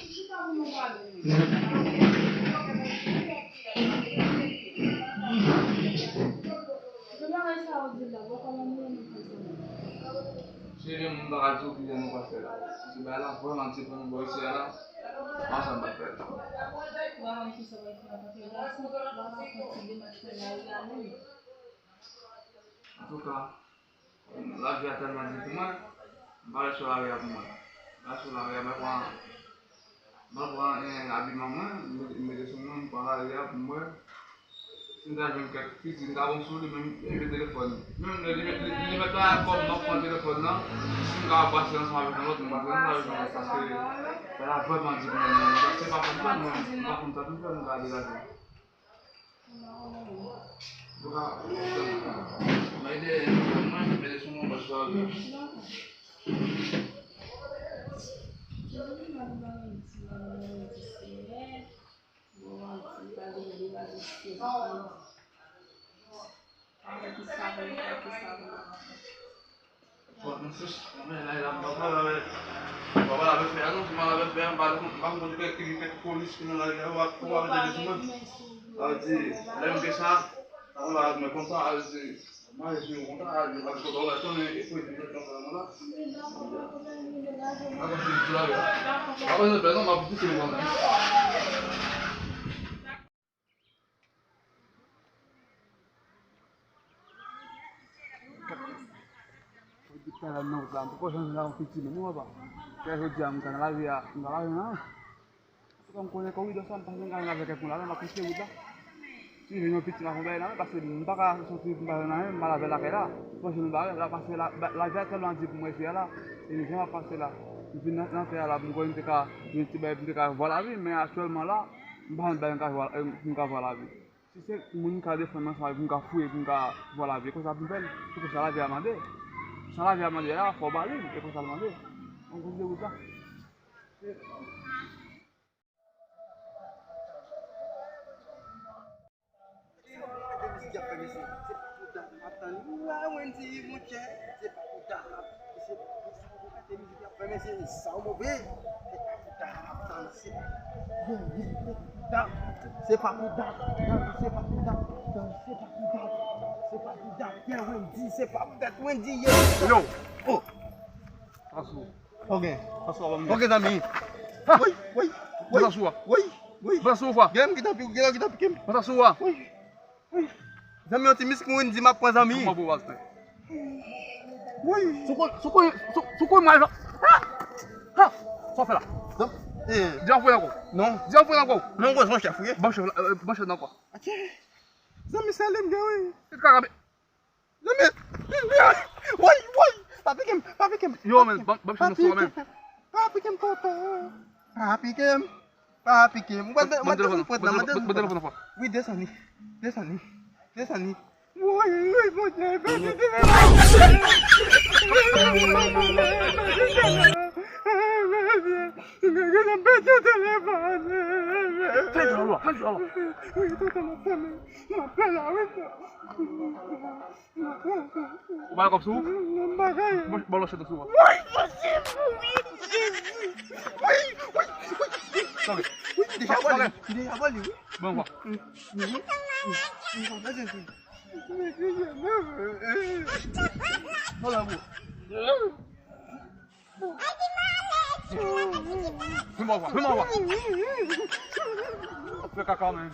Sini mun bakal suki yang pasir. Si bala pun nanti pun boy siara masa bakal. Aku kah lagi atas masjid cuma balik Sulawesi aku mah. Balik Sulawesi Mereka yang abi mama, mereka semua para dia pember. Sinta jengket, sinta abang suri memang telepon. Memang di mata kau nak pun telepon nak, sinta pas yang sama dengan orang, pas yang sama pasti. Berapa macam mana? Pasti papan kan, papan tapi kan nggak ada lagi. Bukan, mereka semua bersoal. Kita nak pelan, pokok senang kecil ni apa? Kayak hujam kan lagi ya, enggak lagi nah. Tukang kau itu sampah yang kan nggak pakai pulang, nak kecil udah. Sini nyoba kecil aku dah, nak pasti minta kah, sesuatu yang mana malah bela kira. Pas minta, lah pasti lah, lagi tu lanjut mengajar lah. Ini siapa pasti lah. Jadi nanti lah, mungkin mereka, mereka walabi, मैं actual malah bahan bahan kah walabi. Sisi mungkin ada sama saya mungkin fui mungkin walabi, kau sahaja bel, kau salah dia mana? Salah dia mana ya? Kau balik, kau salah mana? Orang dia buta. C'est pas Bouddha, c'est pas Bouddha, c'est pas Bouddha, c'est pas Bouddha, yeah Wendy, c'est pas Bouddha, Wendy, yeah. Yo, Oh, asu, ok, asu abang. ok Zami. Oui, oui, oui, Masa suah, oui, oui. masa suah, Game kita pikim. masa suah. Oui, oui. Zami optimiste que Wendy m'a pas Zami. Cuma buat tu. Oui. Sukoi mai lah. Ha, sofa lah. Donc, Jangan fui aku, non, jangan fui aku. non, quoi, je fouillé. Baca nak apa? Ok. Zami salim gawe. Kita kami. Zami. Oui, oui. Pas pikim. Yo men, baca nak suah men. Papi Kim papa. Papi Kim. Betul apa? Oui, descendez. Vai kau suh? Balas itu suah. Sabe? Dia avali. Vamos lá. Olha, amor. Vamos lá. Fica calmo, hein?